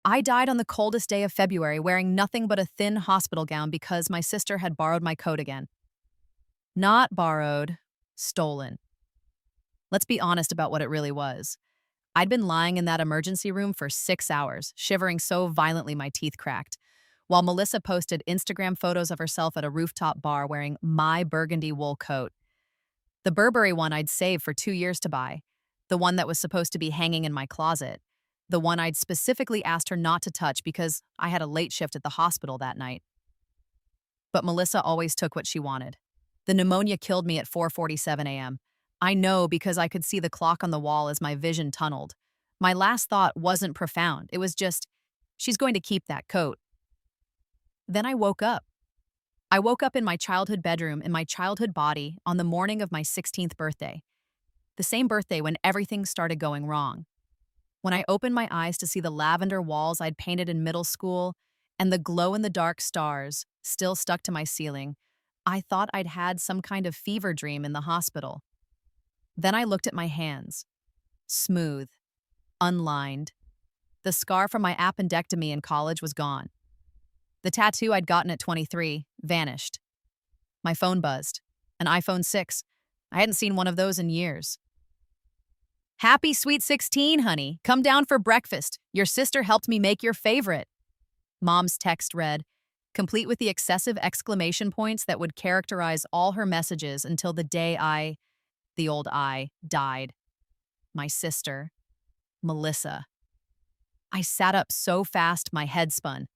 I died on the coldest day of February wearing nothing but a thin hospital gown because my sister had borrowed my coat again. Not borrowed, stolen. Let's be honest about what it really was. I'd been lying in that emergency room for 6 hours, shivering so violently my teeth cracked, while Melissa posted Instagram photos of herself at a rooftop bar wearing my burgundy wool coat. The Burberry one I'd saved for 2 years to buy, the one that was supposed to be hanging in my closet, the one I'd specifically asked her not to touch because I had a late shift at the hospital that night. But Melissa always took what she wanted. The pneumonia killed me at 4:47 a.m. I know because I could see the clock on the wall as my vision tunneled. My last thought wasn't profound. It was just, she's going to keep that coat. Then I woke up. I woke up in my childhood bedroom in my childhood body on the morning of my 16th birthday. The same birthday when everything started going wrong. When I opened my eyes to see the lavender walls I'd painted in middle school and the glow-in-the-dark stars still stuck to my ceiling, I thought I'd had some kind of fever dream in the hospital. Then I looked at my hands. Smooth. Unlined. The scar from my appendectomy in college was gone. The tattoo I'd gotten at 23 vanished. My phone buzzed. An iPhone 6. I hadn't seen one of those in years. Happy Sweet 16, honey. Come down for breakfast. Your sister helped me make your favorite. Mom's text read, complete with the excessive exclamation points that would characterize all her messages until the day the old I, died. My sister, Melissa. I sat up so fast my head spun.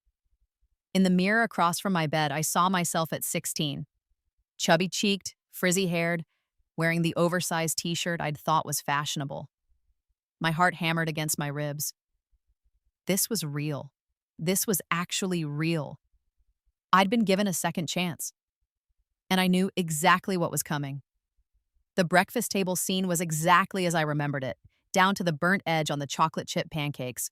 In the mirror across from my bed, I saw myself at 16. Chubby-cheeked, frizzy-haired, wearing the oversized t-shirt I'd thought was fashionable. My heart hammered against my ribs. This was real. This was actually real. I'd been given a second chance. And I knew exactly what was coming. The breakfast table scene was exactly as I remembered it, down to the burnt edge on the chocolate chip pancakes.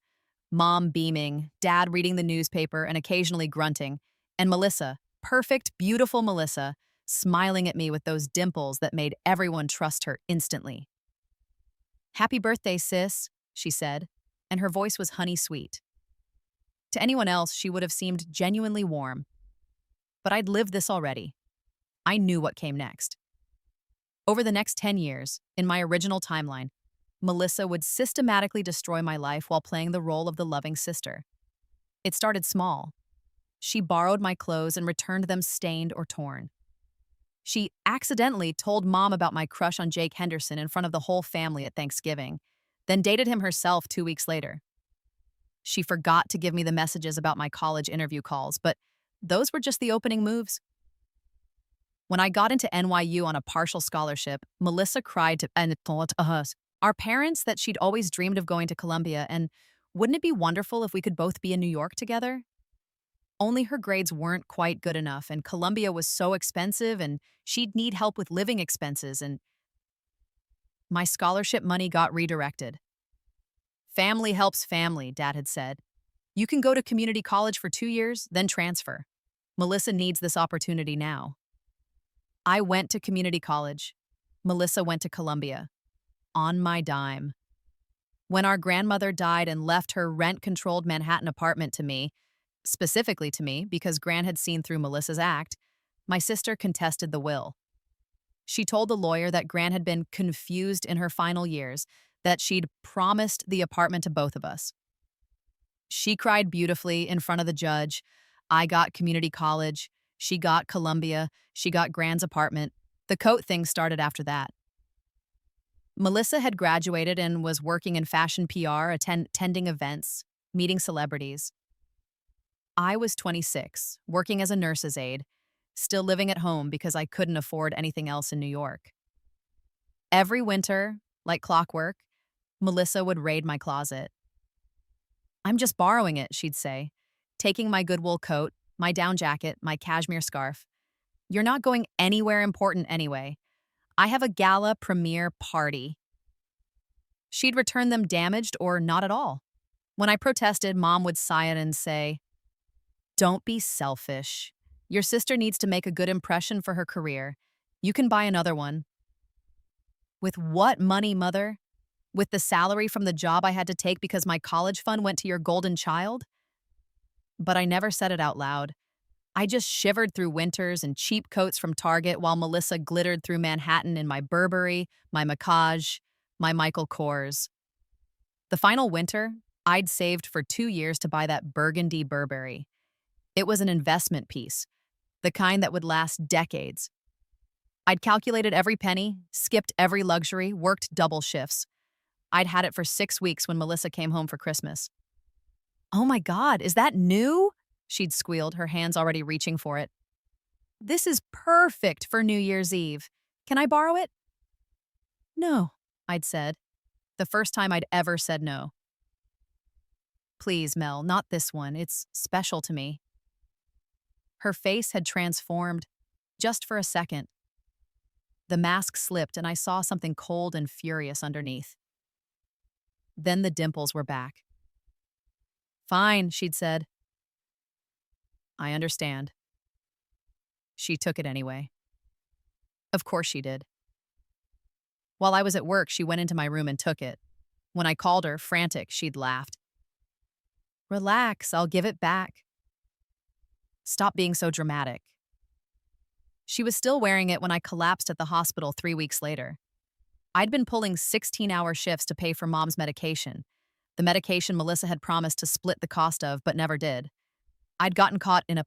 Mom beaming, Dad reading the newspaper and occasionally grunting, and Melissa, perfect, beautiful Melissa, smiling at me with those dimples that made everyone trust her instantly. "Happy birthday, sis," she said, and her voice was honey sweet. To anyone else, she would have seemed genuinely warm. But I'd lived this already. I knew what came next. Over the next 10 years, in my original timeline, Melissa would systematically destroy my life while playing the role of the loving sister. It started small. She borrowed my clothes and returned them stained or torn. She accidentally told Mom about my crush on Jake Henderson in front of the whole family at Thanksgiving, then dated him herself 2 weeks later. She forgot to give me the messages about my college interview calls, but those were just the opening moves. When I got into NYU on a partial scholarship, Melissa cried to us, our parents, that she'd always dreamed of going to Columbia, and wouldn't it be wonderful if we could both be in New York together? Only her grades weren't quite good enough, and Columbia was so expensive, and she'd need help with living expenses, and my scholarship money got redirected. Family helps family, Dad had said. You can go to community college for 2 years, then transfer. Melissa needs this opportunity now. I went to community college. Melissa went to Columbia. On my dime. When our grandmother died and left her rent-controlled Manhattan apartment to me, specifically to me because Gran had seen through Melissa's act, my sister contested the will. She told the lawyer that Gran had been confused in her final years, that she'd promised the apartment to both of us. She cried beautifully in front of the judge. I got community college. She got Columbia. She got Gran's apartment. The coat thing started after that. Melissa had graduated and was working in fashion PR, attending events, meeting celebrities. I was 26, working as a nurse's aide, still living at home because I couldn't afford anything else in New York. Every winter, like clockwork, Melissa would raid my closet. I'm just borrowing it, she'd say, taking my good wool coat, my down jacket, my cashmere scarf. You're not going anywhere important anyway. I have a gala premiere party. She'd return them damaged or not at all. When I protested, Mom would sigh and say, "Don't be selfish. Your sister needs to make a good impression for her career. You can buy another one." With what money, Mother? With the salary from the job I had to take because my college fund went to your golden child? But I never said it out loud. I just shivered through winters and cheap coats from Target while Melissa glittered through Manhattan in my Burberry, my Macaj, my Michael Kors. The final winter, I'd saved for 2 years to buy that burgundy Burberry. It was an investment piece, the kind that would last decades. I'd calculated every penny, skipped every luxury, worked double shifts. I'd had it for 6 weeks when Melissa came home for Christmas. "Oh my God, is that new?" She'd squealed, her hands already reaching for it. "This is perfect for New Year's Eve. Can I borrow it?" "No," I'd said. The first time I'd ever said no. "Please, Mel, not this one. It's special to me." Her face had transformed, just for a second. The mask slipped and I saw something cold and furious underneath. Then the dimples were back. "Fine," she'd said. "I understand." She took it anyway. Of course she did. While I was at work, she went into my room and took it. When I called her, frantic, she'd laughed. "Relax, I'll give it back." "Stop being so dramatic." She was still wearing it when I collapsed at the hospital 3 weeks later. I'd been pulling 16-hour shifts to pay for Mom's medication, the medication Melissa had promised to split the cost of but never did. I'd gotten caught in a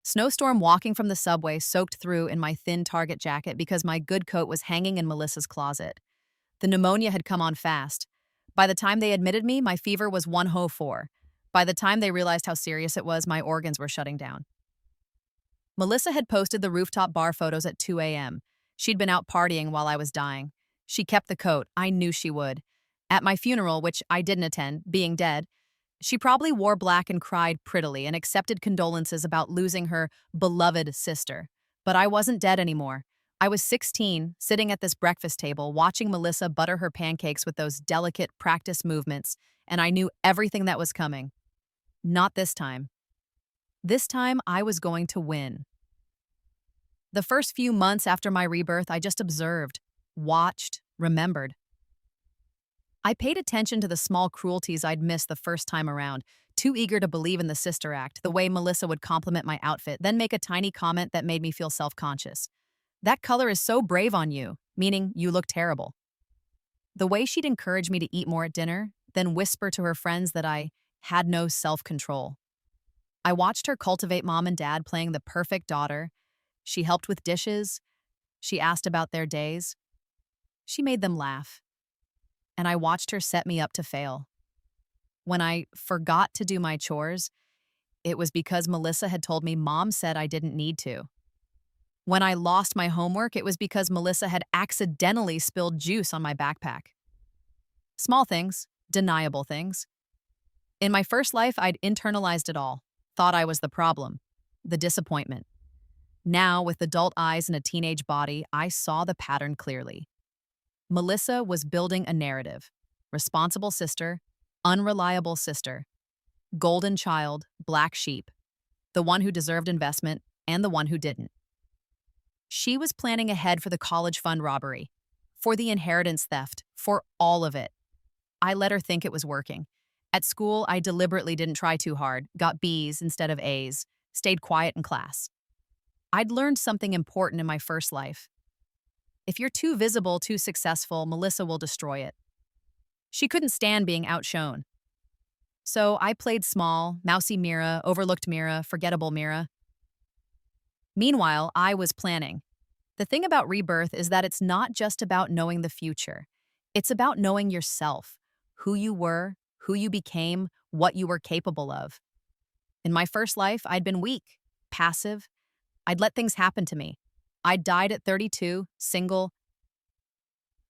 snowstorm walking from the subway, soaked through in my thin Target jacket because my good coat was hanging in Melissa's closet. The pneumonia had come on fast. By the time they admitted me, my fever was 104. By the time they realized how serious it was, my organs were shutting down. Melissa had posted the rooftop bar photos at 2 a.m. She'd been out partying while I was dying. She kept the coat. I knew she would. At my funeral, which I didn't attend, being dead, she probably wore black and cried prettily and accepted condolences about losing her beloved sister. But I wasn't dead anymore. I was 16, sitting at this breakfast table, watching Melissa butter her pancakes with those delicate practice movements, and I knew everything that was coming. Not this time. This time, I was going to win. The first few months after my rebirth, I just observed, watched, remembered. I paid attention to the small cruelties I'd missed the first time around, too eager to believe in the sister act, the way Melissa would compliment my outfit, then make a tiny comment that made me feel self-conscious. "That color is so brave on you," meaning you look terrible. The way she'd encourage me to eat more at dinner, then whisper to her friends that I had no self-control. I watched her cultivate Mom and Dad playing the perfect daughter. She helped with dishes. She asked about their days. She made them laugh. And I watched her set me up to fail. When I forgot to do my chores, it was because Melissa had told me Mom said I didn't need to. When I lost my homework, it was because Melissa had accidentally spilled juice on my backpack. Small things, deniable things. In my first life, I'd internalized it all, thought I was the problem, the disappointment. Now, with adult eyes and a teenage body, I saw the pattern clearly. Melissa was building a narrative. Responsible sister, unreliable sister, golden child, black sheep, the one who deserved investment and the one who didn't. She was planning ahead for the college fund robbery, for the inheritance theft, for all of it. I let her think it was working. At school, I deliberately didn't try too hard, got B's instead of A's, stayed quiet in class. I'd learned something important in my first life. If you're too visible, too successful, Melissa will destroy it. She couldn't stand being outshone. So I played small, mousy Mira, overlooked Mira, forgettable Mira. Meanwhile, I was planning. The thing about Rebirth is that it's not just about knowing the future. It's about knowing yourself, who you were, who you became, what you were capable of. In my first life, I'd been weak, passive. I'd let things happen to me. I'd died at 32, single,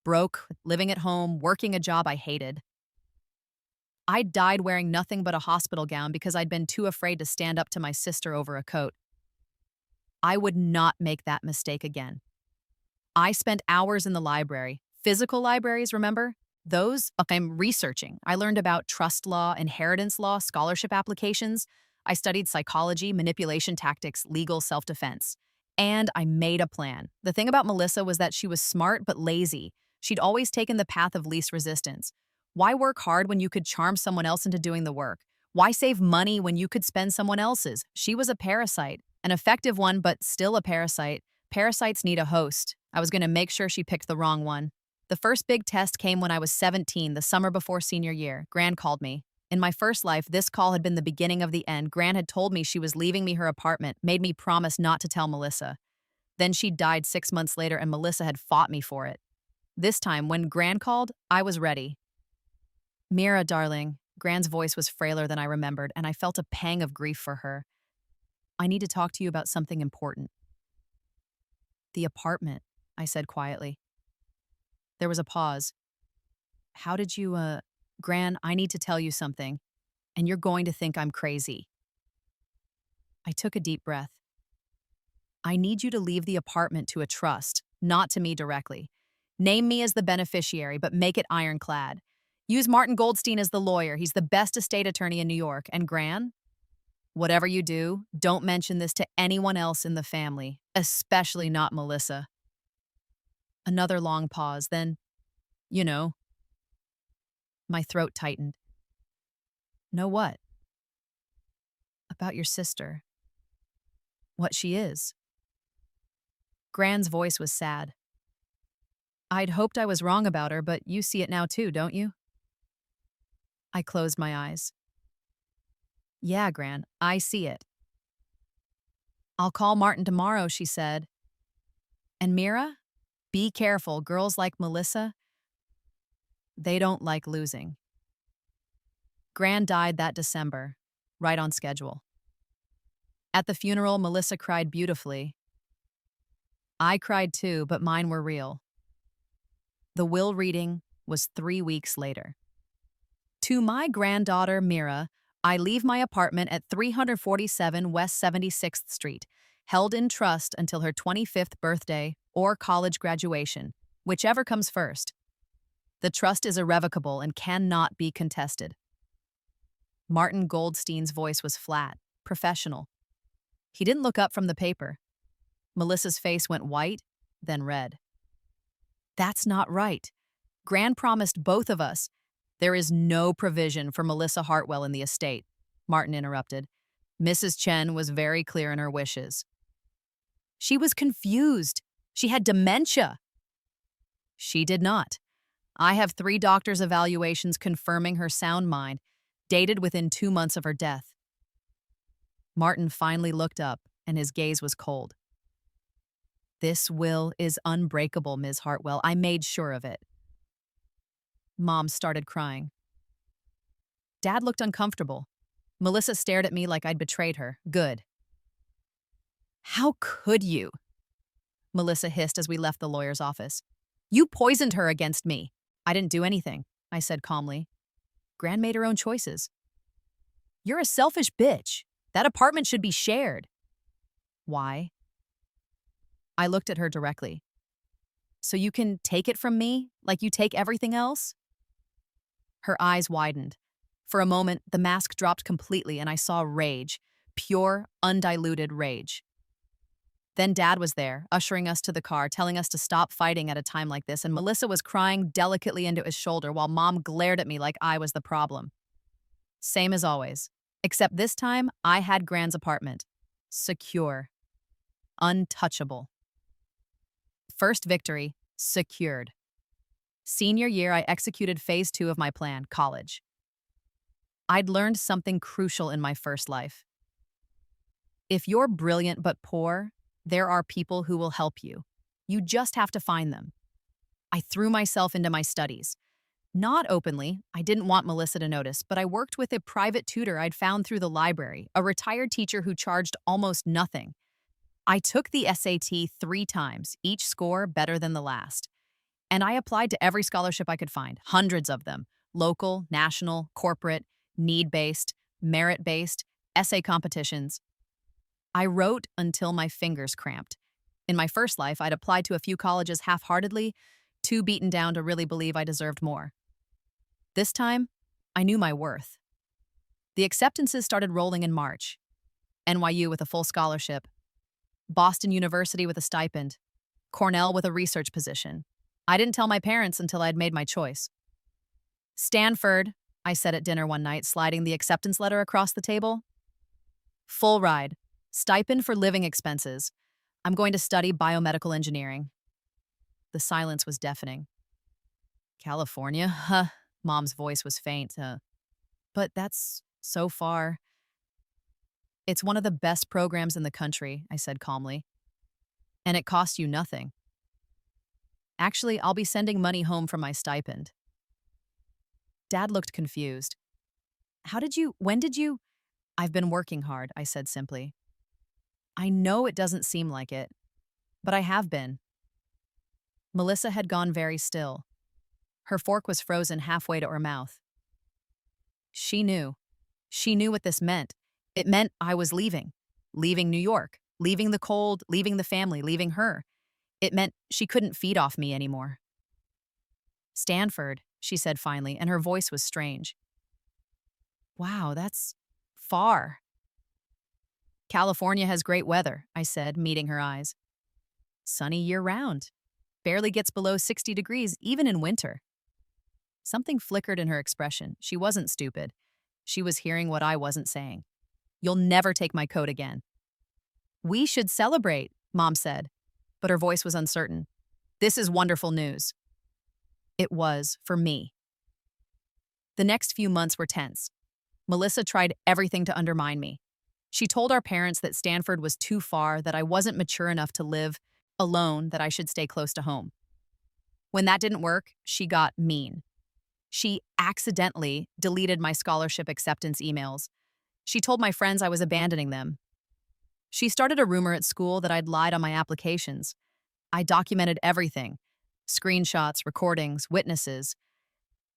broke, living at home, working a job I hated. I'd died wearing nothing but a hospital gown because I'd been too afraid to stand up to my sister over a coat. I would not make that mistake again. I spent hours in the library. Physical libraries, remember? Those, I'm researching. I learned about trust law, inheritance law, scholarship applications. I studied psychology, manipulation tactics, legal self-defense. And I made a plan. The thing about Melissa was that she was smart but lazy. She'd always taken the path of least resistance. Why work hard when you could charm someone else into doing the work? Why save money when you could spend someone else's? She was a parasite, an effective one, but still a parasite. Parasites need a host. I was going to make sure she picked the wrong one. The first big test came when I was 17, the summer before senior year. Gran called me. In my first life, this call had been the beginning of the end. Gran had told me she was leaving me her apartment, made me promise not to tell Melissa. Then she died 6 months later, and Melissa had fought me for it. This time, when Gran called, I was ready. Mira, darling. Gran's voice was frailer than I remembered, and I felt a pang of grief for her. I need to talk to you about something important. The apartment, I said quietly. There was a pause. How did you, Gran, I need to tell you something, and you're going to think I'm crazy. I took a deep breath. I need you to leave the apartment to a trust, not to me directly. Name me as the beneficiary, but make it ironclad. Use Martin Goldstein as the lawyer. He's the best estate attorney in New York. And Gran, whatever you do, don't mention this to anyone else in the family, especially not Melissa. Another long pause, then, my throat tightened. Know what? About your sister. What she is. Gran's voice was sad. I'd hoped I was wrong about her, but you see it now too, don't you? I closed my eyes. Yeah, Gran, I see it. I'll call Martin tomorrow, she said. And Mira, be careful. Girls like Melissa, they don't like losing. Gran died that December, right on schedule. At the funeral, Melissa cried beautifully. I cried too, but mine were real. The will reading was 3 weeks later. To my granddaughter, Mira, I leave my apartment at 347 West 76th Street, held in trust until her 25th birthday or college graduation, whichever comes first. The trust is irrevocable and cannot be contested. Martin Goldstein's voice was flat, professional. He didn't look up from the paper. Melissa's face went white, then red. That's not right. Gran promised both of us. There is no provision for Melissa Hartwell in the estate, Martin interrupted. Mrs. Chen was very clear in her wishes. She was confused. She had dementia. She did not. I have 3 doctors' evaluations confirming her sound mind, dated within 2 months of her death. Martin finally looked up, and his gaze was cold. This will is unbreakable, Ms. Hartwell. I made sure of it. Mom started crying. Dad looked uncomfortable. Melissa stared at me like I'd betrayed her. Good. How could you? Melissa hissed as we left the lawyer's office. You poisoned her against me. I didn't do anything, I said calmly. Gran made her own choices. You're a selfish bitch. That apartment should be shared. Why? I looked at her directly. So you can take it from me, like you take everything else? Her eyes widened. For a moment, the mask dropped completely and I saw rage, pure, undiluted rage. Then Dad was there, ushering us to the car, telling us to stop fighting at a time like this, and Melissa was crying delicately into his shoulder while Mom glared at me like I was the problem. Same as always, except this time I had Gran's apartment. Secure. Untouchable. First victory, secured. Senior year, I executed phase 2 of my plan, college. I'd learned something crucial in my first life. If you're brilliant but poor, there are people who will help you. You just have to find them. I threw myself into my studies. Not openly, I didn't want Melissa to notice, but I worked with a private tutor I'd found through the library, a retired teacher who charged almost nothing. I took the SAT 3 times, each score better than the last. And I applied to every scholarship I could find, hundreds of them, local, national, corporate, need-based, merit-based, essay competitions. I wrote until my fingers cramped. In my first life, I'd applied to a few colleges half-heartedly, too beaten down to really believe I deserved more. This time, I knew my worth. The acceptances started rolling in March. NYU with a full scholarship, Boston University with a stipend, Cornell with a research position. I didn't tell my parents until I'd made my choice. Stanford, I said at dinner one night, sliding the acceptance letter across the table. Full ride. Stipend for living expenses. I'm going to study biomedical engineering. The silence was deafening. California? Huh. Mom's voice was faint. But that's so far. It's one of the best programs in the country, I said calmly. And it costs you nothing. Actually, I'll be sending money home from my stipend. Dad looked confused. When did you? I've been working hard, I said simply. I know it doesn't seem like it, but I have been. Melissa had gone very still. Her fork was frozen halfway to her mouth. She knew. She knew what this meant. It meant I was leaving. Leaving New York. Leaving the cold, leaving the family, leaving her. It meant she couldn't feed off me anymore. Stanford, she said finally, and her voice was strange. Wow, that's far. California has great weather, I said, meeting her eyes. Sunny year-round. Barely gets below 60 degrees, even in winter. Something flickered in her expression. She wasn't stupid. She was hearing what I wasn't saying. You'll never take my coat again. We should celebrate, Mom said, but her voice was uncertain. This is wonderful news. It was for me. The next few months were tense. Melissa tried everything to undermine me. She told our parents that Stanford was too far, that I wasn't mature enough to live alone, that I should stay close to home. When that didn't work, she got mean. She accidentally deleted my scholarship acceptance emails. She told my friends I was abandoning them. She started a rumor at school that I'd lied on my applications. I documented everything. Screenshots, recordings, witnesses.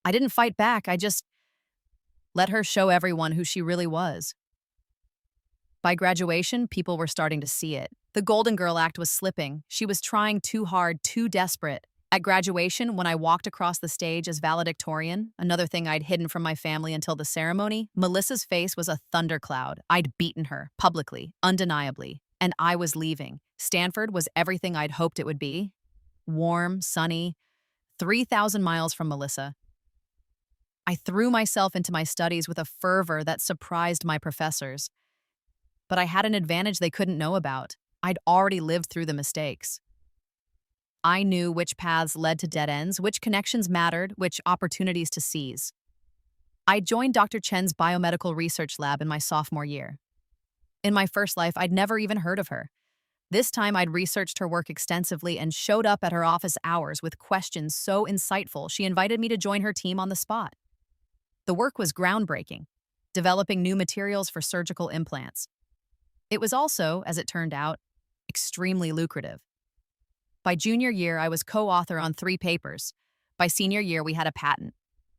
I didn't fight back, I just let her show everyone who she really was. By graduation, people were starting to see it. The Golden Girl Act was slipping. She was trying too hard, too desperate. At graduation, when I walked across the stage as valedictorian, another thing I'd hidden from my family until the ceremony, Melissa's face was a thundercloud. I'd beaten her, publicly, undeniably, and I was leaving. Stanford was everything I'd hoped it would be. Warm, sunny, 3,000 miles from Melissa. I threw myself into my studies with a fervor that surprised my professors. But I had an advantage they couldn't know about. I'd already lived through the mistakes. I knew which paths led to dead ends, which connections mattered, which opportunities to seize. I joined Dr. Chen's biomedical research lab in my sophomore year. In my first life, I'd never even heard of her. This time, I'd researched her work extensively and showed up at her office hours with questions so insightful she invited me to join her team on the spot. The work was groundbreaking, developing new materials for surgical implants. It was also, as it turned out, extremely lucrative. By junior year, I was co-author on 3 papers. By senior year, we had a patent.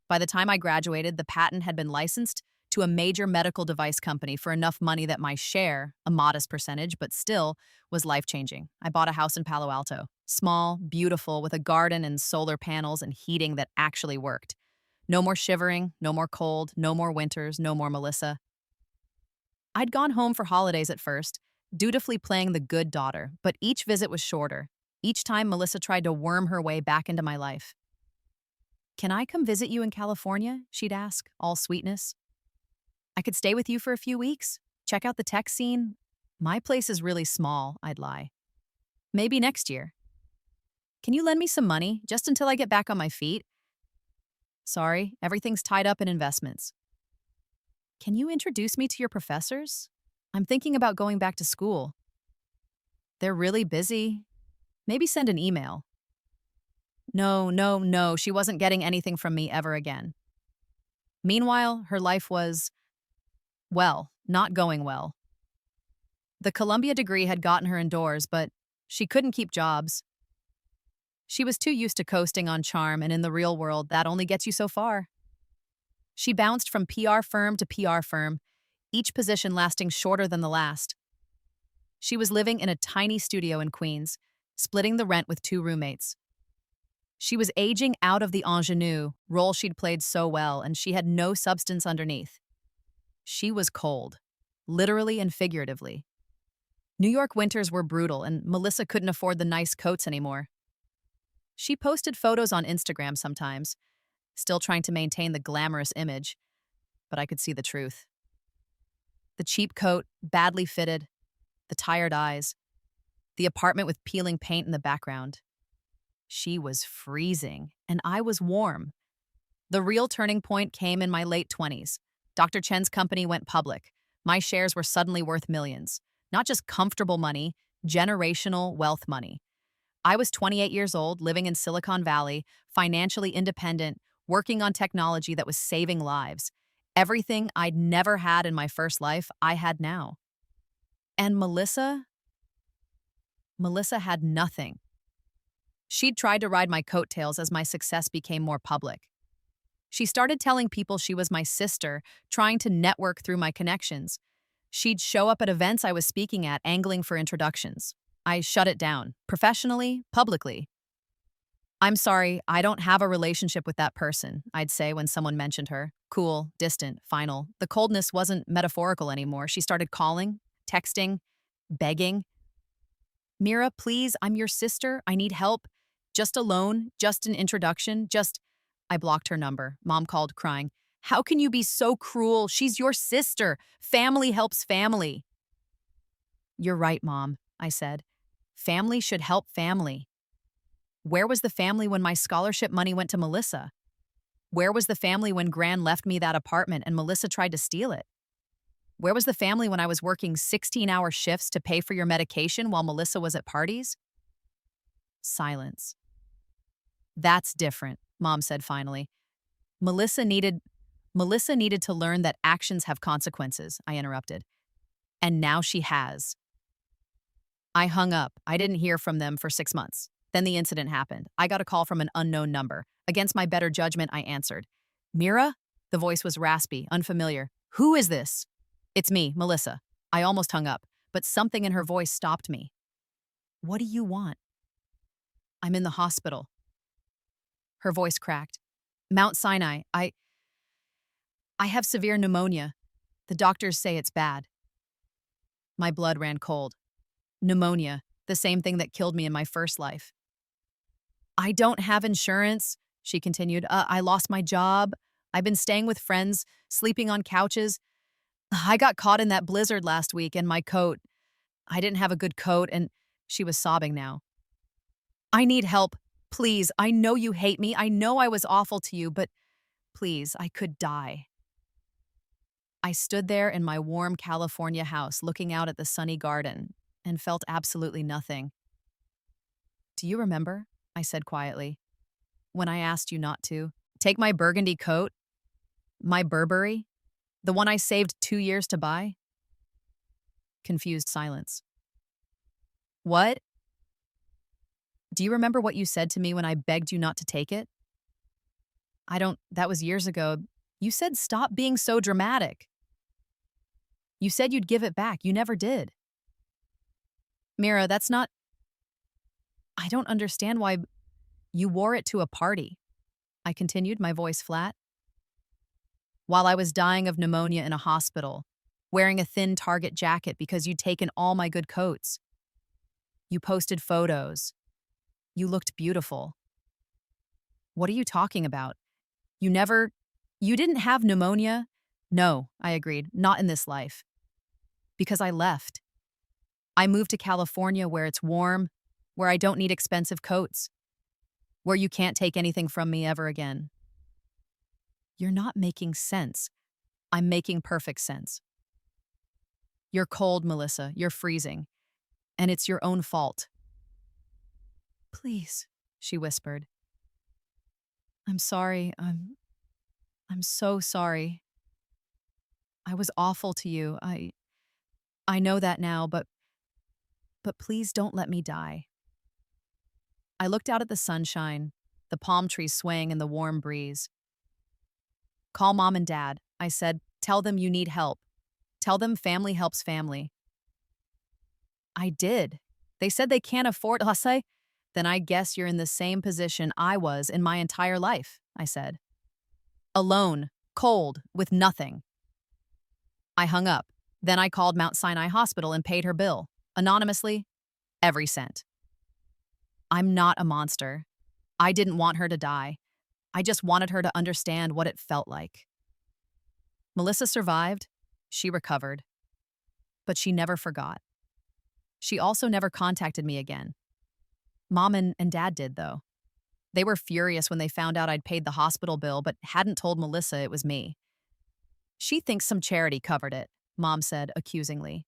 By the time I graduated, the patent had been licensed to a major medical device company for enough money that my share, a modest percentage, but still, was life-changing. I bought a house in Palo Alto. Small, beautiful, with a garden and solar panels and heating that actually worked. No more shivering, no more cold, no more winters, no more Melissa. I'd gone home for holidays at first, dutifully playing the good daughter, but each visit was shorter. Each time, Melissa tried to worm her way back into my life. Can I come visit you in California? She'd ask, all sweetness. I could stay with you for a few weeks, check out the tech scene. My place is really small, I'd lie. Maybe next year. Can you lend me some money, just until I get back on my feet? Sorry, everything's tied up in investments. Can you introduce me to your professors? I'm thinking about going back to school. They're really busy. Maybe send an email. No, she wasn't getting anything from me ever again. Meanwhile, her life was, well, not going well. The Columbia degree had gotten her indoors, but she couldn't keep jobs. She was too used to coasting on charm, and in the real world, that only gets you so far. She bounced from PR firm to PR firm, each position lasting shorter than the last. She was living in a tiny studio in Queens, splitting the rent with 2 roommates. She was aging out of the ingenue role she'd played so well, and she had no substance underneath. She was cold, literally and figuratively. New York winters were brutal, and Melissa couldn't afford the nice coats anymore. She posted photos on Instagram sometimes, still trying to maintain the glamorous image, but I could see the truth. The cheap coat, badly fitted, the tired eyes, the apartment with peeling paint in the background. She was freezing, and I was warm. The real turning point came in my late 20s. Dr. Chen's company went public. My shares were suddenly worth millions. Not just comfortable money, generational wealth money. I was 28 years old, living in Silicon Valley, financially independent, working on technology that was saving lives. Everything I'd never had in my first life, I had now. And Melissa had nothing. She'd tried to ride my coattails as my success became more public. She started telling people she was my sister, trying to network through my connections. She'd show up at events I was speaking at, angling for introductions. I shut it down, professionally, publicly. "I'm sorry, I don't have a relationship with that person," I'd say when someone mentioned her. Cool, distant, final. The coldness wasn't metaphorical anymore. She started calling, texting, begging. "Mira, please, I'm your sister. I need help. Just a loan, just an introduction, just—" I blocked her number. Mom called, crying. "How can you be so cruel? She's your sister. Family helps family." "You're right, Mom," I said. "Family should help family." Where was the family when my scholarship money went to Melissa? Where was the family when Gran left me that apartment and Melissa tried to steal it? Where was the family when I was working 16-hour shifts to pay for your medication while Melissa was at parties? Silence. "That's different," Mom said finally. Melissa needed to learn that actions have consequences," I interrupted. "And now she has." I hung up. I didn't hear from them for 6 months. Then the incident happened. I got a call from an unknown number. Against my better judgment, I answered. "Mira?" The voice was raspy, unfamiliar. "Who is this?" "It's me, Melissa." I almost hung up, but something in her voice stopped me. "What do you want?" "I'm in the hospital." Her voice cracked. "Mount Sinai, I have severe pneumonia. The doctors say it's bad." My blood ran cold. Pneumonia, the same thing that killed me in my first life. "I don't have insurance," she continued. I lost my job. I've been staying with friends, sleeping on couches. I got caught in that blizzard last week and my coat. I didn't have a good coat," and she was sobbing now. "I need help. Please, I know you hate me. I know I was awful to you, but please, I could die." I stood there in my warm California house looking out at the sunny garden and felt absolutely nothing. "Do you remember?" I said quietly. "When I asked you not to? Take my burgundy coat? My Burberry? The one I saved 2 years to buy?" Confused silence. "What? Do you remember what you said to me when I begged you not to take it?" That was years ago. You said stop being so dramatic. You said you'd give it back. You never did." "Mira, that's not— I don't understand why you wore it to a party," I continued, my voice flat. "While I was dying of pneumonia in a hospital, wearing a thin Target jacket because you'd taken all my good coats. You posted photos. You looked beautiful." "What are you talking about? You didn't have pneumonia?" "No," I agreed, "not in this life." "Because I left. I moved to California where it's warm, where I don't need expensive coats, where you can't take anything from me ever again." "You're not making sense." "I'm making perfect sense. You're cold, Melissa. You're freezing. And it's your own fault." "Please," she whispered. "I'm sorry. I'm so sorry. I was awful to you. I know that now, but please don't let me die." I looked out at the sunshine, the palm trees swaying in the warm breeze. "Call Mom and Dad," I said. "Tell them you need help. Tell them family helps family." I did. They said they can't afford Hase. "Then I guess you're in the same position I was in my entire life," I said. "Alone, cold, with nothing." I hung up. Then I called Mount Sinai Hospital and paid her bill. Anonymously, every cent. I'm not a monster. I didn't want her to die. I just wanted her to understand what it felt like. Melissa survived. She recovered. But she never forgot. She also never contacted me again. Mom and Dad did, though. They were furious when they found out I'd paid the hospital bill but hadn't told Melissa it was me. She thinks some charity covered it, Mom said accusingly.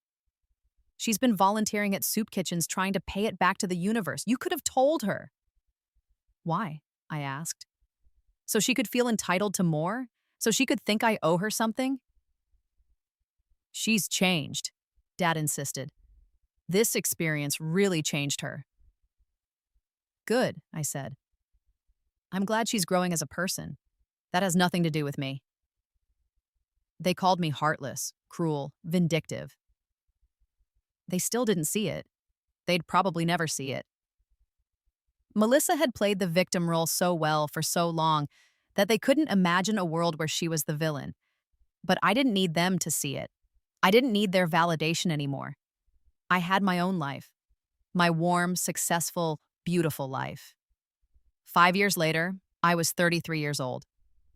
She's been volunteering at soup kitchens trying to pay it back to the universe. You could have told her. Why? I asked. So she could feel entitled to more? So she could think I owe her something? She's changed, Dad insisted. This experience really changed her. Good, I said. I'm glad she's growing as a person. That has nothing to do with me. They called me heartless, cruel, vindictive. They still didn't see it. They'd probably never see it. Melissa had played the victim role so well for so long that they couldn't imagine a world where she was the villain. But I didn't need them to see it. I didn't need their validation anymore. I had my own life. My warm, successful, beautiful life. 5 years later, I was 33 years old,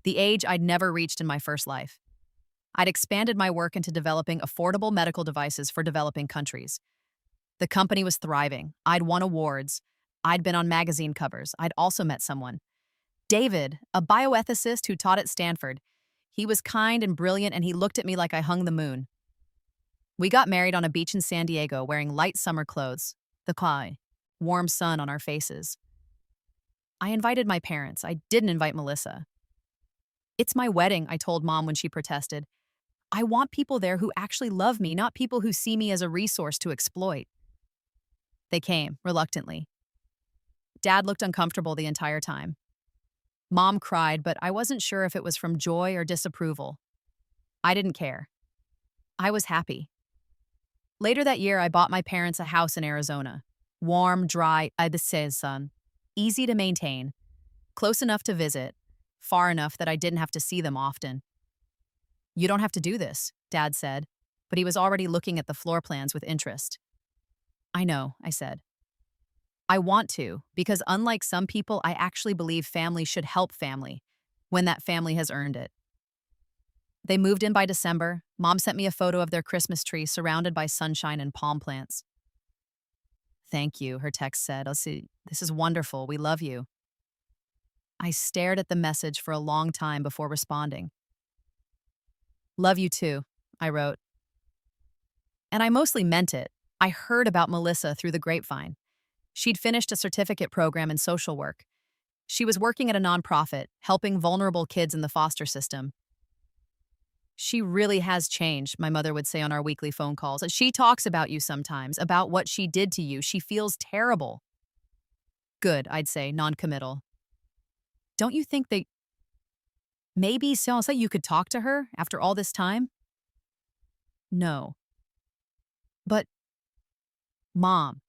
the age I'd never reached in my first life. I'd expanded my work into developing affordable medical devices for developing countries. The company was thriving. I'd won awards. I'd been on magazine covers. I'd also met someone. David, a bioethicist who taught at Stanford. He was kind and brilliant, and he looked at me like I hung the moon. We got married on a beach in San Diego wearing light summer clothes, the warm sun on our faces. I invited my parents. I didn't invite Melissa. It's my wedding, I told Mom when she protested. I want people there who actually love me, not people who see me as a resource to exploit. They came, reluctantly. Dad looked uncomfortable the entire time. Mom cried, but I wasn't sure if it was from joy or disapproval. I didn't care. I was happy. Later that year, I bought my parents a house in Arizona. Warm, dry, sun, easy to maintain, close enough to visit, far enough that I didn't have to see them often. You don't have to do this, Dad said, but he was already looking at the floor plans with interest. I know, I said. I want to, because unlike some people, I actually believe family should help family when that family has earned it. They moved in by December. Mom sent me a photo of their Christmas tree surrounded by sunshine and palm plants. Thank you, her text said. This is wonderful. We love you. I stared at the message for a long time before responding. Love you too, I wrote. And I mostly meant it. I heard about Melissa through the grapevine. She'd finished a certificate program in social work. She was working at a nonprofit, helping vulnerable kids in the foster system. She really has changed, my mother would say on our weekly phone calls. She talks about you sometimes, about what she did to you. She feels terrible. Good, I'd say, non-committal. Don't you think maybe you could talk to her after all this time? No. But, Mom.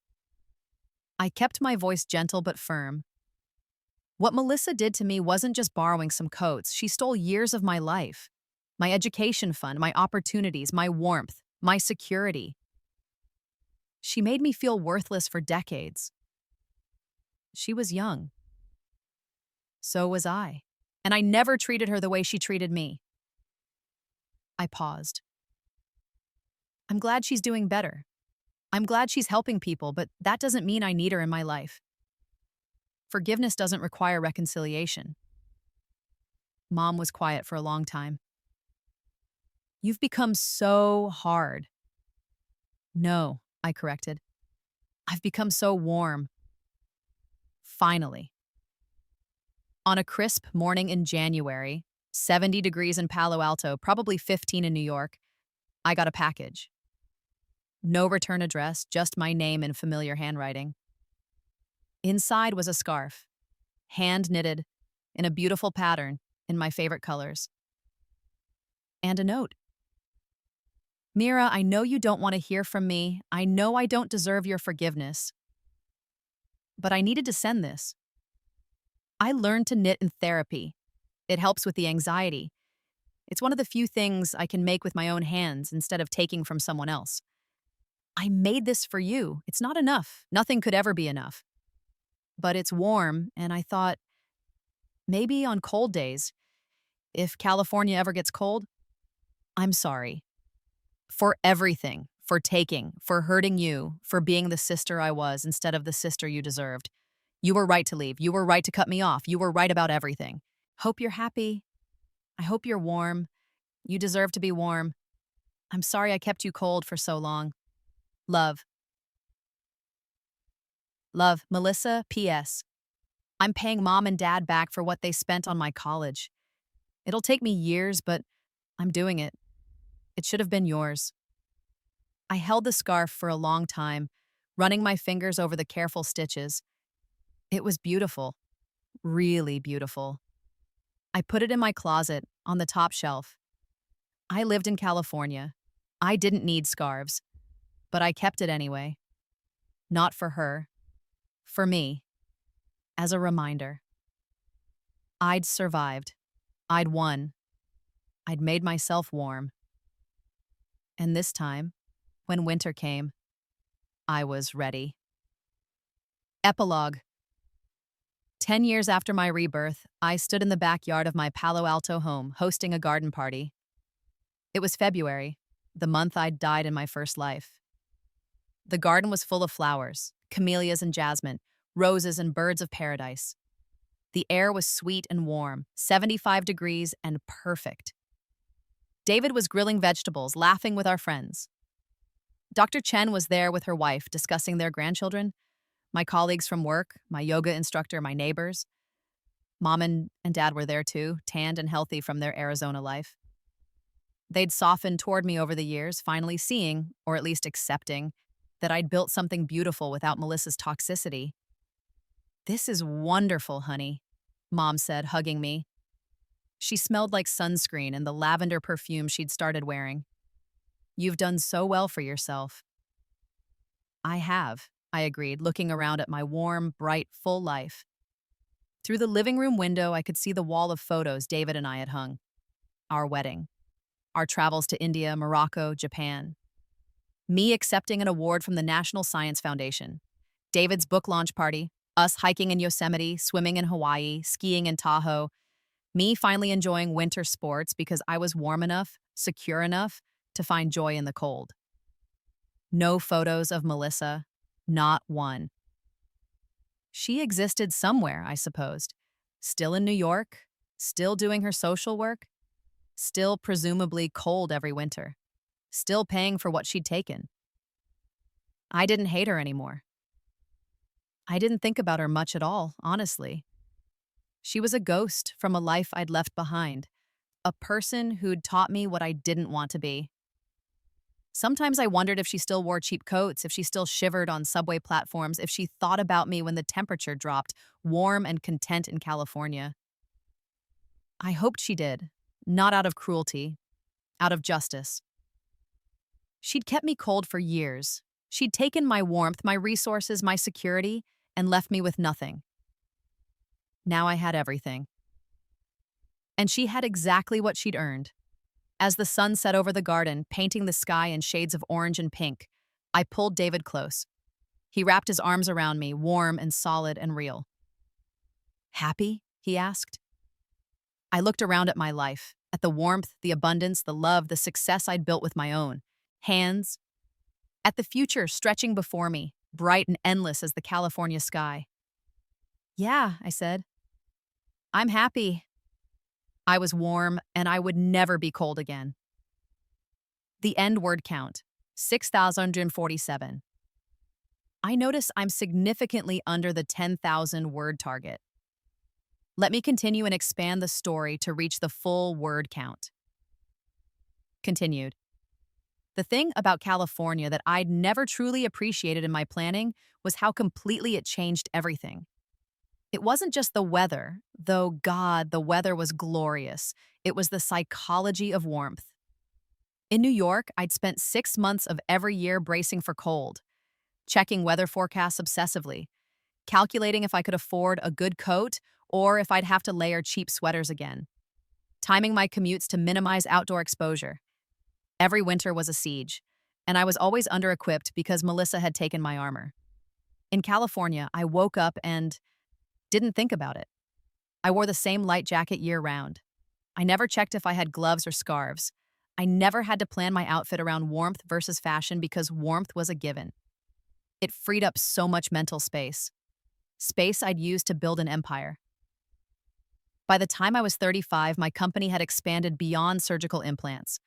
I kept my voice gentle but firm. What Melissa did to me wasn't just borrowing some coats. She stole years of my life. My education fund, my opportunities, my warmth, my security. She made me feel worthless for decades. She was young. So was I. And I never treated her the way she treated me. I paused. I'm glad she's doing better. I'm glad she's helping people, but that doesn't mean I need her in my life. Forgiveness doesn't require reconciliation. Mom was quiet for a long time. You've become so hard. No, I corrected. I've become so warm. Finally. On a crisp morning in January, 70 degrees in Palo Alto, probably 15 in New York, I got a package. No return address, just my name in familiar handwriting. Inside was a scarf, hand-knitted, in a beautiful pattern, in my favorite colors. And a note. Mira, I know you don't want to hear from me. I know I don't deserve your forgiveness. But I needed to send this. I learned to knit in therapy. It helps with the anxiety. It's one of the few things I can make with my own hands instead of taking from someone else. I made this for you. It's not enough. Nothing could ever be enough. but it's warm, and I thought maybe on cold days, if California ever gets cold, I'm sorry. For everything, for taking, for hurting you, for being the sister I was instead of the sister you deserved. You were right to leave. You were right to cut me off. You were right about everything. Hope you're happy. I hope you're warm. You deserve to be warm. I'm sorry I kept you cold for so long. Love. Love, Melissa, P.S. I'm paying mom and dad back for what they spent on my college. It'll take me years, but I'm doing it. It should have been yours. I held the scarf for a long time, running my fingers over the careful stitches. It was beautiful, really beautiful. I put it in my closet, on the top shelf. I lived in California. I didn't need scarves, but I kept it anyway. Not for her, for me, as a reminder. I'd survived. I'd won. I'd made myself warm. And this time, when winter came, I was ready. Epilogue. 10 years after my rebirth, I stood in the backyard of my Palo Alto home, hosting a garden party. It was February, the month I'd died in my first life. The garden was full of flowers, camellias and jasmine, roses and birds of paradise. The air was sweet and warm, 75 degrees and perfect. David was grilling vegetables, laughing with our friends. Dr. Chen was there with her wife, discussing their grandchildren, my colleagues from work, my yoga instructor, my neighbors. Mom and dad were there too, tanned and healthy from their Arizona life. They'd softened toward me over the years, finally seeing, or at least accepting, that I'd built something beautiful without Melissa's toxicity. "This is wonderful, honey," Mom said, hugging me. She smelled like sunscreen and the lavender perfume she'd started wearing. "You've done so well for yourself." "I have," I agreed, looking around at my warm, bright, full life. Through the living room window, I could see the wall of photos David and I had hung. Our wedding. Our travels to India, Morocco, Japan. Me accepting an award from the National Science Foundation. David's book launch party. Us hiking in Yosemite, swimming in Hawaii, skiing in Tahoe. Me finally enjoying winter sports because I was warm enough, secure enough to find joy in the cold. No photos of Melissa. Not one. She existed somewhere, I supposed. Still in New York, still doing her social work, still presumably cold every winter, still paying for what she'd taken. I didn't hate her anymore. I didn't think about her much at all, honestly. She was a ghost from a life I'd left behind, a person who'd taught me what I didn't want to be. Sometimes I wondered if she still wore cheap coats, if she still shivered on subway platforms, if she thought about me when the temperature dropped, warm and content in California. I hoped she did, not out of cruelty, out of justice. She'd kept me cold for years. She'd taken my warmth, my resources, my security, and left me with nothing. Now I had everything. And she had exactly what she'd earned. As the sun set over the garden, painting the sky in shades of orange and pink, I pulled David close. He wrapped his arms around me, warm and solid and real. "Happy?" he asked. I looked around at my life, at the warmth, the abundance, the love, the success I'd built with my own hands, at the future stretching before me, bright and endless as the California sky. "Yeah," I said. "I'm happy." I was warm, and I would never be cold again. The end word count, 6,047. I notice I'm significantly under the 10,000 word target. Let me continue and expand the story to reach the full word count. Continued. The thing about California that I'd never truly appreciated in my planning was how completely it changed everything. It wasn't just the weather, though God, the weather was glorious. It was the psychology of warmth. In New York, I'd spent 6 months of every year bracing for cold, checking weather forecasts obsessively, calculating if I could afford a good coat or if I'd have to layer cheap sweaters again, timing my commutes to minimize outdoor exposure. Every winter was a siege, and I was always under-equipped because Melissa had taken my armor. In California, I woke up and didn't think about it. I wore the same light jacket year round. I never checked if I had gloves or scarves. I never had to plan my outfit around warmth versus fashion because warmth was a given. It freed up so much mental space. Space I'd use to build an empire. By the time I was 35, my company had expanded beyond surgical implants.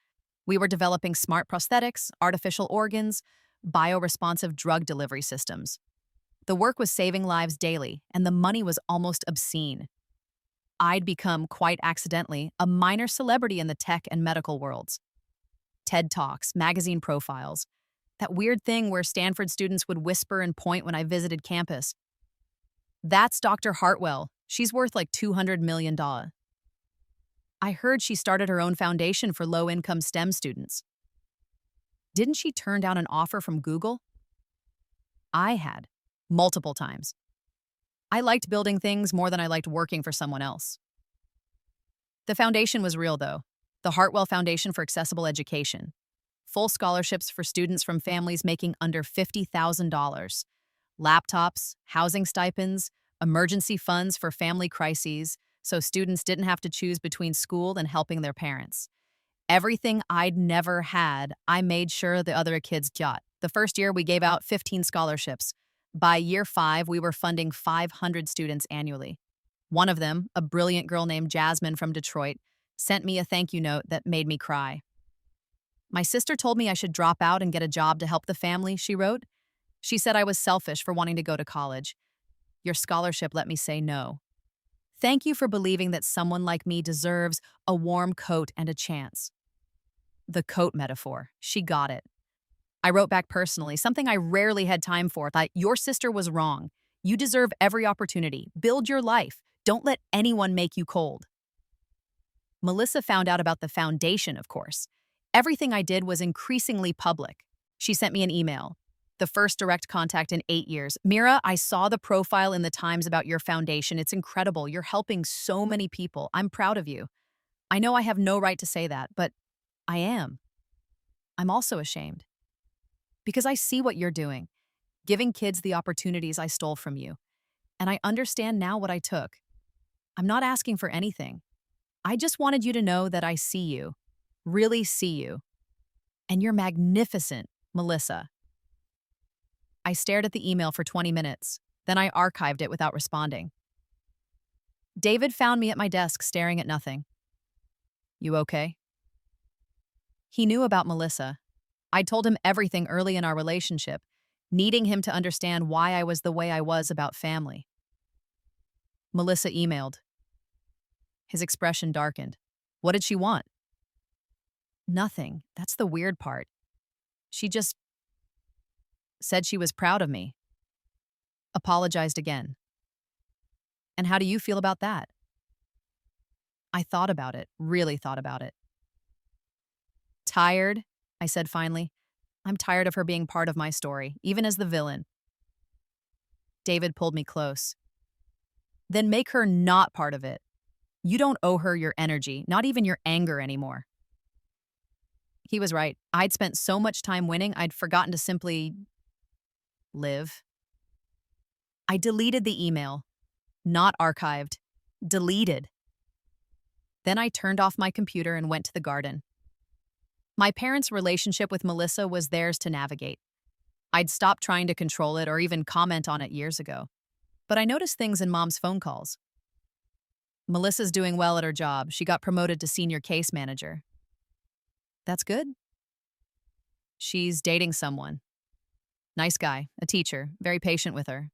We were developing smart prosthetics, artificial organs, bioresponsive drug delivery systems. The work was saving lives daily, and the money was almost obscene. I'd become, quite accidentally, a minor celebrity in the tech and medical worlds. TED Talks, magazine profiles, that weird thing where Stanford students would whisper and point when I visited campus. That's Dr. Hartwell. She's worth like $200 million. I heard she started her own foundation for low-income STEM students. Didn't she turn down an offer from Google? I had, multiple times. I liked building things more than I liked working for someone else. The foundation was real, though. The Hartwell Foundation for Accessible Education. Full scholarships for students from families making under $50,000. Laptops, housing stipends, emergency funds for family crises, so students didn't have to choose between school and helping their parents. Everything I'd never had, I made sure the other kids got. The first year, we gave out 15 scholarships. By year 5, we were funding 500 students annually. One of them, a brilliant girl named Jasmine from Detroit, sent me a thank you note that made me cry. My sister told me I should drop out and get a job to help the family, she wrote. She said I was selfish for wanting to go to college. Your scholarship let me say no. Thank you for believing that someone like me deserves a warm coat and a chance. The coat metaphor, she got it. I wrote back personally, something I rarely had time for, that your sister was wrong. You deserve every opportunity. Build your life. Don't let anyone make you cold. Melissa found out about the foundation, of course. Everything I did was increasingly public. She sent me an email. The first direct contact in 8 years. Mira, I saw the profile in the Times about your foundation. It's incredible. You're helping so many people. I'm proud of you. I know I have no right to say that, but I am. I'm also ashamed. Because I see what you're doing, giving kids the opportunities I stole from you. And I understand now what I took. I'm not asking for anything. I just wanted you to know that I see you, really see you. And you're magnificent, Melissa. I stared at the email for 20 minutes. Then I archived it without responding. David found me at my desk staring at nothing. You okay? He knew about Melissa. I'd told him everything early in our relationship, needing him to understand why I was the way I was about family. Melissa emailed. His expression darkened. What did she want? Nothing. That's the weird part. She just said she was proud of me. Apologized again. And how do you feel about that? I thought about it, really thought about it. Tired? I said finally. I'm tired of her being part of my story, even as the villain. David pulled me close. Then make her not part of it. You don't owe her your energy, not even your anger anymore. He was right. I'd spent so much time winning, I'd forgotten to simply live. I deleted the email. Not archived. Deleted. Then I turned off my computer and went to the garden. My parents' relationship with Melissa was theirs to navigate. I'd stopped trying to control it or even comment on it years ago. But I noticed things in Mom's phone calls. Melissa's doing well at her job. She got promoted to senior case manager. That's good. She's dating someone. Nice guy, a teacher, very patient with her.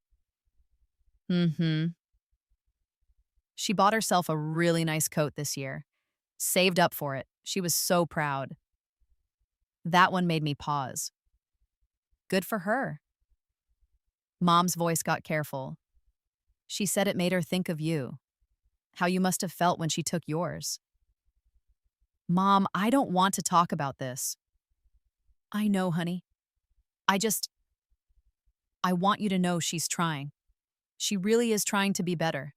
She bought herself a really nice coat this year. Saved up for it. She was so proud. That one made me pause. Good for her. Mom's voice got careful. She said it made her think of you. How you must have felt when she took yours. Mom, I don't want to talk about this. I know, honey. I want you to know she's trying. She really is trying to be better.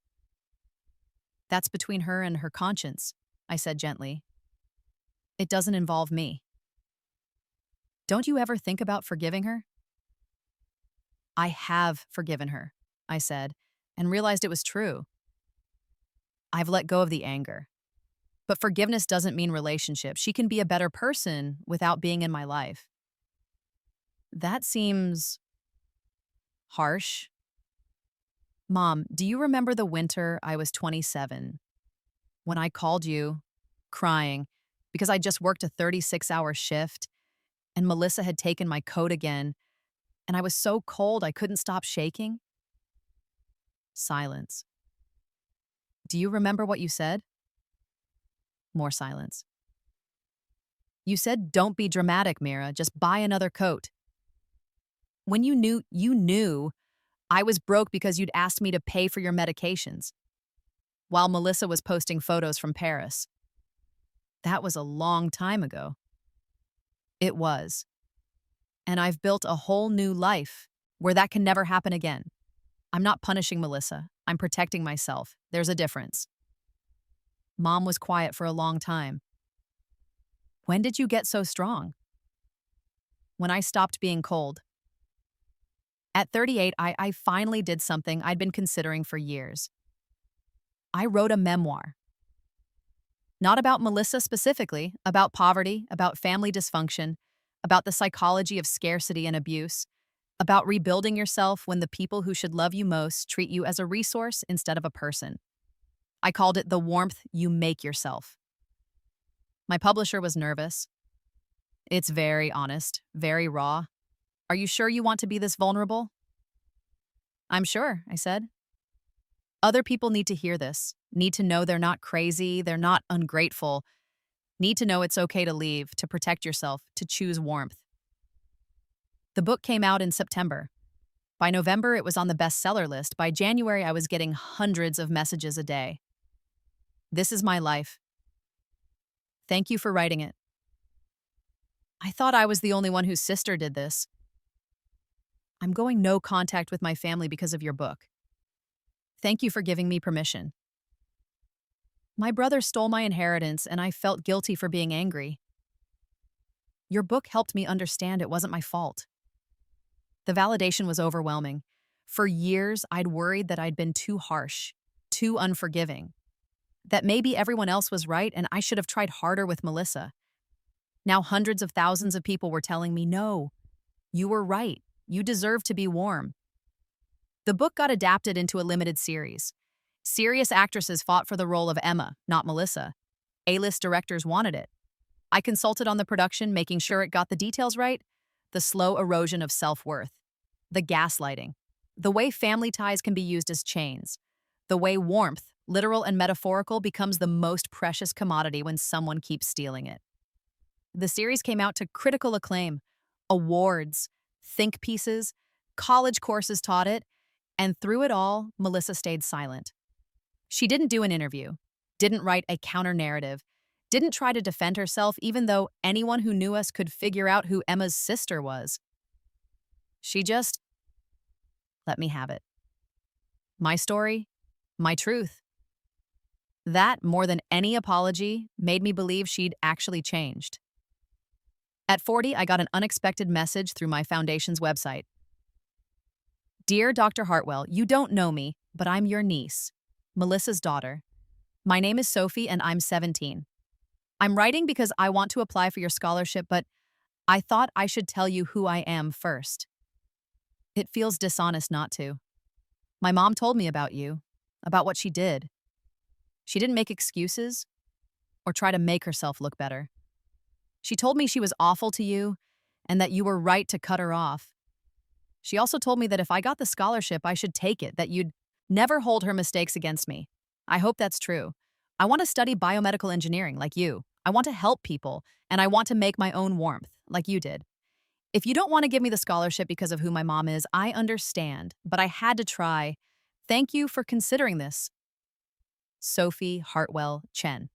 That's between her and her conscience, I said gently. It doesn't involve me. Don't you ever think about forgiving her? I have forgiven her, I said, and realized it was true. I've let go of the anger. But forgiveness doesn't mean relationship. She can be a better person without being in my life. That seems harsh. Mom, do you remember the winter I was 27 when I called you crying because I just worked a 36-hour shift and Melissa had taken my coat again and I was so cold I couldn't stop shaking? Silence. Do you remember what you said? More silence. You said, "Don't be dramatic, Mira. Just buy another coat." When you knew I was broke because you'd asked me to pay for your medications, while Melissa was posting photos from Paris. That was a long time ago. It was. And I've built a whole new life where that can never happen again. I'm not punishing Melissa. I'm protecting myself. There's a difference. Mom was quiet for a long time. When did you get so strong? When I stopped being cold. At 38, I finally did something I'd been considering for years. I wrote a memoir. Not about Melissa specifically, about poverty, about family dysfunction, about the psychology of scarcity and abuse, about rebuilding yourself when the people who should love you most treat you as a resource instead of a person. I called it The Warmth You Make Yourself. My publisher was nervous. It's very honest, very raw. Are you sure you want to be this vulnerable? I'm sure, I said. Other people need to hear this, need to know they're not crazy, they're not ungrateful, need to know it's okay to leave, to protect yourself, to choose warmth. The book came out in September. By November, it was on the bestseller list. By January, I was getting hundreds of messages a day. This is my life. Thank you for writing it. I thought I was the only one whose sister did this. I'm going no contact with my family because of your book. Thank you for giving me permission. My brother stole my inheritance and I felt guilty for being angry. Your book helped me understand it wasn't my fault. The validation was overwhelming. For years, I'd worried that I'd been too harsh, too unforgiving, that maybe everyone else was right and I should have tried harder with Melissa. Now hundreds of thousands of people were telling me, no, you were right. You deserve to be warm. The book got adapted into a limited series. Serious actresses fought for the role of Emma, not Melissa. A-list directors wanted it. I consulted on the production, making sure it got the details right. The slow erosion of self-worth. The gaslighting. The way family ties can be used as chains. The way warmth, literal and metaphorical, becomes the most precious commodity when someone keeps stealing it. The series came out to critical acclaim. Awards, think pieces, college courses taught it, and through it all, Melissa stayed silent. She didn't do an interview, didn't write a counter-narrative, didn't try to defend herself even though anyone who knew us could figure out who Emma's sister was. She just let me have it. My story, my truth. That, more than any apology, made me believe she'd actually changed. At 40, I got an unexpected message through my foundation's website. Dear Dr. Hartwell, you don't know me, but I'm your niece, Melissa's daughter. My name is Sophie and I'm 17. I'm writing because I want to apply for your scholarship, but I thought I should tell you who I am first. It feels dishonest not to. My mom told me about you, about what she did. She didn't make excuses or try to make herself look better. She told me she was awful to you and that you were right to cut her off. She also told me that if I got the scholarship, I should take it, that you'd never hold her mistakes against me. I hope that's true. I want to study biomedical engineering like you. I want to help people, and I want to make my own warmth like you did. If you don't want to give me the scholarship because of who my mom is, I understand, but I had to try. Thank you for considering this. Sophie Hartwell Chen.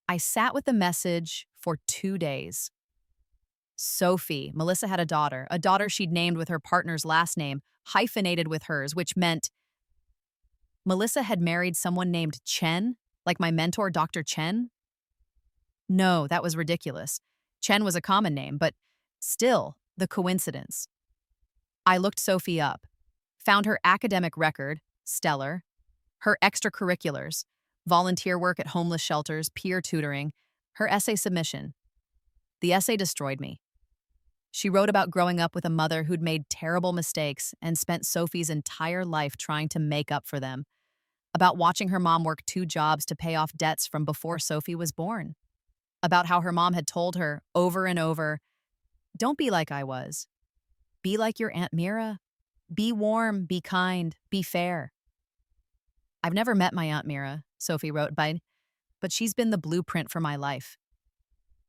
I sat with the message for 2 days. Sophie, Melissa had a daughter she'd named with her partner's last name, hyphenated with hers, which meant Melissa had married someone named Chen, like my mentor, Dr. Chen. No, that was ridiculous. Chen was a common name, but still, the coincidence. I looked Sophie up, found her academic record, stellar, her extracurriculars, volunteer work at homeless shelters, peer tutoring, her essay submission. The essay destroyed me. She wrote about growing up with a mother who'd made terrible mistakes and spent Sophie's entire life trying to make up for them, about watching her mom work 2 jobs to pay off debts from before Sophie was born, about how her mom had told her over and over, "Don't be like I was. Be like your Aunt Mira. Be warm, be kind, be fair." I've never met my Aunt Mira, Sophie wrote, but she's been the blueprint for my life.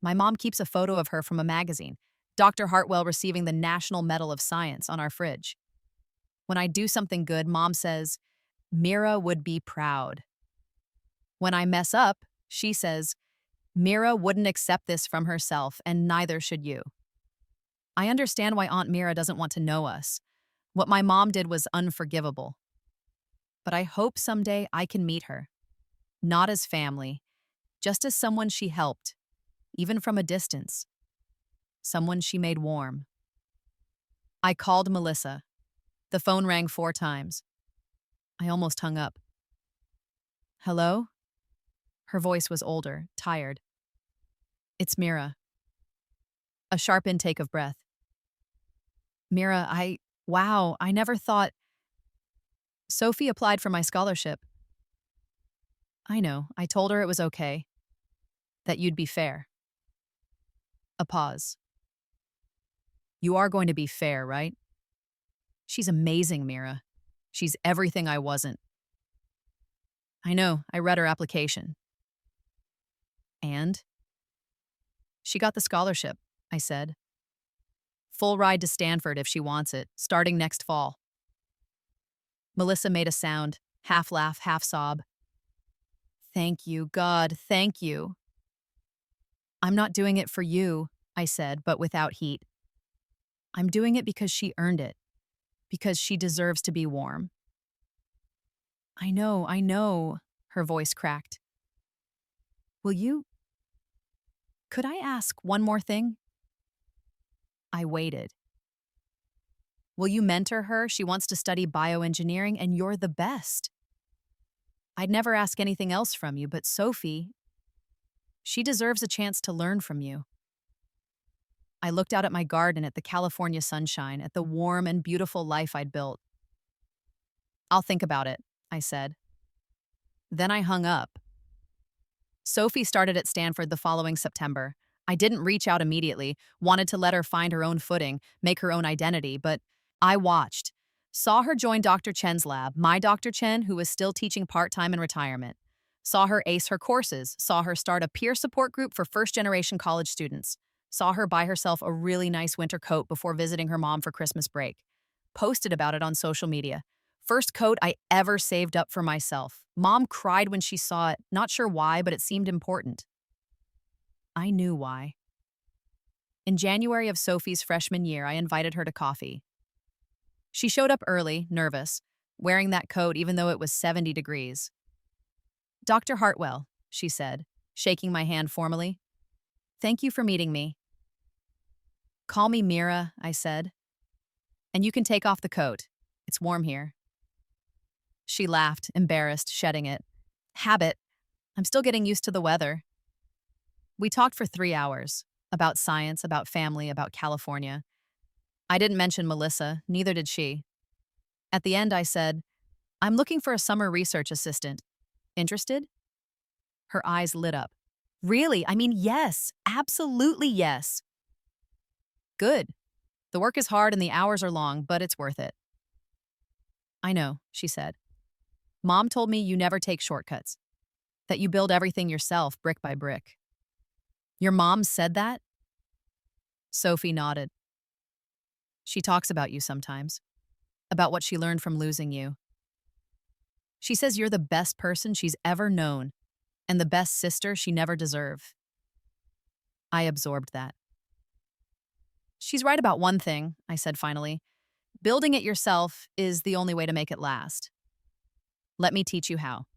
My mom keeps a photo of her from a magazine, Dr. Hartwell receiving the National Medal of Science, on our fridge. When I do something good, Mom says, "Mira would be proud." When I mess up, she says, "Mira wouldn't accept this from herself, and neither should you." I understand why Aunt Mira doesn't want to know us. What my mom did was unforgivable. But I hope someday I can meet her. Not as family, just as someone she helped, even from a distance. Someone she made warm. I called Melissa. The phone rang 4 times. I almost hung up. "Hello?" Her voice was older, tired. "It's Mira." A sharp intake of breath. "Mira, wow, I never thought—" "Sophie applied for my scholarship." "I know, I told her it was okay. That you'd be fair." A pause. "You are going to be fair, right?" "She's amazing, Mira. She's everything I wasn't." "I know, I read her application." "And?" "She got the scholarship," I said. "Full ride to Stanford if she wants it, starting next fall." Melissa made a sound, half laugh, half sob. "Thank you, God, thank you." "I'm not doing it for you," I said, but without heat. "I'm doing it because she earned it, because she deserves to be warm." I know, her voice cracked. Could I ask one more thing?" I waited. "Will you mentor her? She wants to study bioengineering, and you're the best." "I'd never ask anything else from you, but Sophie, she deserves a chance to learn from you." I looked out at my garden, at the California sunshine, at the warm and beautiful life I'd built. "I'll think about it," I said. Then I hung up. Sophie started at Stanford the following September. I didn't reach out immediately, wanted to let her find her own footing, make her own identity, but I watched. Saw her join Dr. Chen's lab, my Dr. Chen, who was still teaching part-time in retirement. Saw her ace her courses, saw her start a peer support group for first-generation college students. Saw her buy herself a really nice winter coat before visiting her mom for Christmas break. Posted about it on social media. First coat I ever saved up for myself. Mom cried when she saw it, not sure why, but it seemed important. I knew why. In January of Sophie's freshman year, I invited her to coffee. She showed up early, nervous, wearing that coat even though it was 70 degrees. "Dr. Hartwell," she said, shaking my hand formally. "Thank you for meeting me." "Call me Mira," I said. "And you can take off the coat. It's warm here." She laughed, embarrassed, shedding it. "Habit. I'm still getting used to the weather." We talked for 3 hours, about science, about family, about California. I didn't mention Melissa, neither did she. At the end, I said, "I'm looking for a summer research assistant. Interested?" Her eyes lit up. "Really? I mean, yes, absolutely yes." "Good. The work is hard and the hours are long, but it's worth it." "I know," she said. "Mom told me you never take shortcuts, that you build everything yourself, brick by brick." "Your mom said that?" Sophie nodded. "She talks about you sometimes, about what she learned from losing you. She says you're the best person she's ever known and the best sister she never deserved." I absorbed that. "She's right about one thing," I said finally. "Building it yourself is the only way to make it last. Let me teach you how."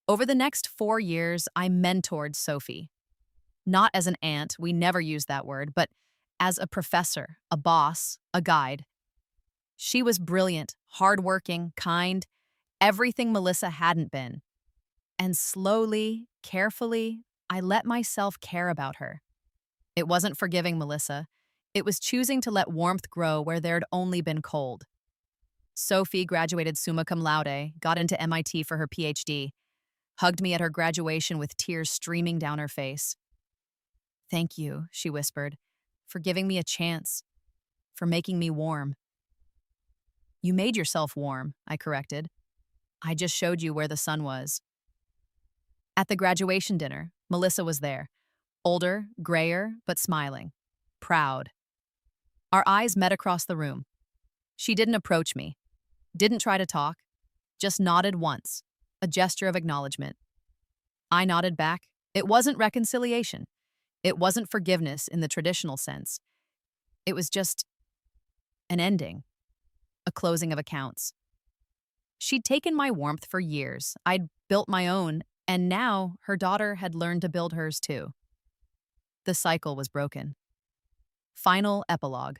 Over the next 4 years, I mentored Sophie. Not as an aunt, we never used that word, but as a professor, a boss, a guide, She was brilliant, hardworking, kind, everything Melissa hadn't been. And slowly, carefully, I let myself care about her. It wasn't forgiving Melissa. It was choosing to let warmth grow where there'd only been cold. Sophie graduated summa cum laude, got into MIT for her PhD, hugged me at her graduation with tears streaming down her face. "Thank you," she whispered, "for giving me a chance, for making me warm." "You made yourself warm," I corrected. "I just showed you where the sun was." At the graduation dinner, Melissa was there, older, grayer, but smiling, proud. Our eyes met across the room. She didn't approach me, didn't try to talk, just nodded once, a gesture of acknowledgement. I nodded back. It wasn't reconciliation. It wasn't forgiveness in the traditional sense. It was just an ending, a closing of accounts. She'd taken my warmth for years. I'd built my own, and now her daughter had learned to build hers too. The cycle was broken. Final epilogue.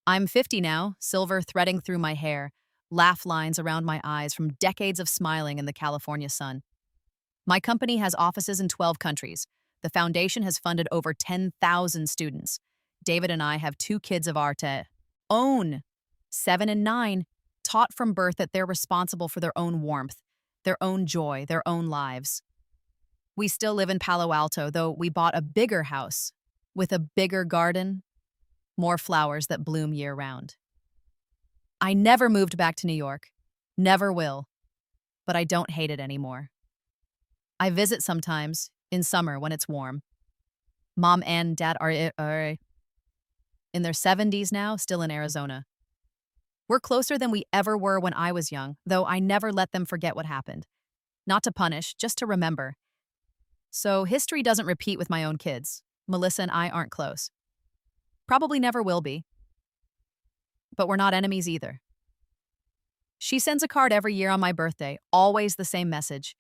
I'm 50 now, silver threading through my hair, laugh lines around my eyes from decades of smiling in the California sun. My company has offices in 12 countries. The foundation has funded over 10,000 students. David and I have 2 kids of our own, 7 and 9, taught from birth that they're responsible for their own warmth, their own joy, their own lives. We still live in Palo Alto, though we bought a bigger house with a bigger garden, more flowers that bloom year-round. I never moved back to New York, never will, but I don't hate it anymore. I visit sometimes, in summer when it's warm. Mom and Dad are in their 70s now, still in Arizona. We're closer than we ever were when I was young, though I never let them forget what happened. Not to punish, just to remember. So history doesn't repeat with my own kids. Melissa and I aren't close. Probably never will be. But we're not enemies either. She sends a card every year on my birthday, always the same message.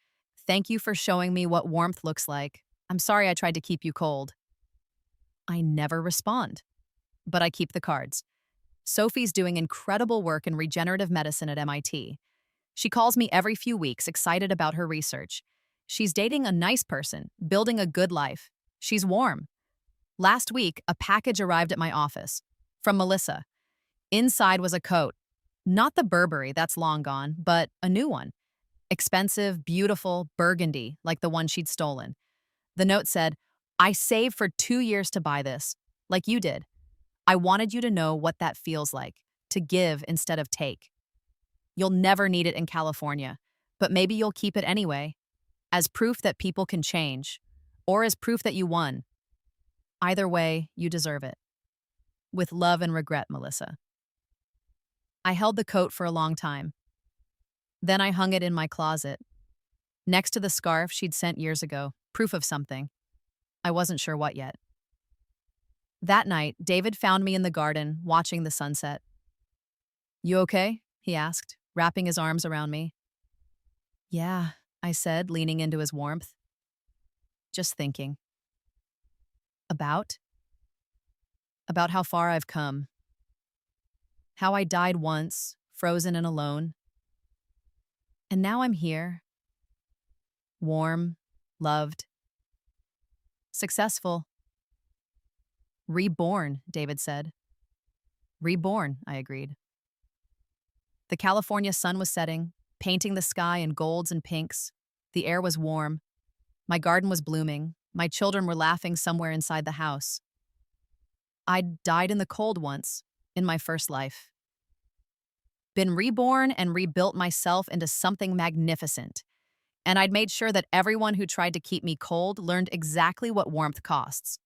"Thank you for showing me what warmth looks like. I'm sorry I tried to keep you cold." I never respond, but I keep the cards. Sophie's doing incredible work in regenerative medicine at MIT. She calls me every few weeks, excited about her research. She's dating a nice person, building a good life. She's warm. Last week, a package arrived at my office from Melissa. Inside was a coat. Not the Burberry, that's long gone, but a new one. Expensive, beautiful, burgundy, like the one she'd stolen. The note said, "I saved for 2 years to buy this, like you did. I wanted you to know what that feels like, to give instead of take. You'll never need it in California, but maybe you'll keep it anyway, as proof that people can change, or as proof that you won. Either way, you deserve it. With love and regret, Melissa." I held the coat for a long time. Then I hung it in my closet, next to the scarf she'd sent years ago, proof of something. I wasn't sure what yet. That night, David found me in the garden, watching the sunset. "You okay?" he asked, wrapping his arms around me. "Yeah," I said, leaning into his warmth. "Just thinking. About? About how far I've come. How I died once, frozen and alone. And now I'm here. Warm, loved, successful. Reborn," David said. "Reborn," I agreed. The California sun was setting, painting the sky in golds and pinks. The air was warm. My garden was blooming. My children were laughing somewhere inside the house. I'd died in the cold once, in my first life. Been reborn and rebuilt myself into something magnificent. And I'd made sure that everyone who tried to keep me cold learned exactly what warmth costs.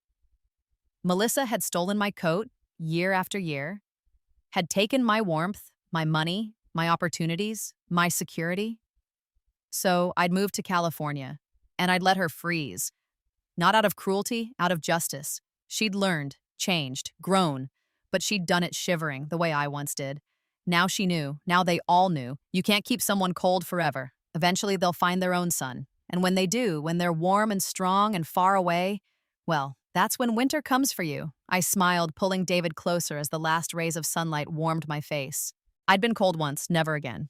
Melissa had stolen my coat year after year, had taken my warmth, my money, my opportunities, my security. So I'd moved to California, and I'd let her freeze. Not out of cruelty, out of justice. She'd learned, changed, grown, but she'd done it shivering, the way I once did. Now she knew, now they all knew, you can't keep someone cold forever. Eventually they'll find their own sun. And when they do, when they're warm and strong and far away, well, That's when winter comes for you. I smiled, pulling David closer as the last rays of sunlight warmed my face. I'd been cold once, never again.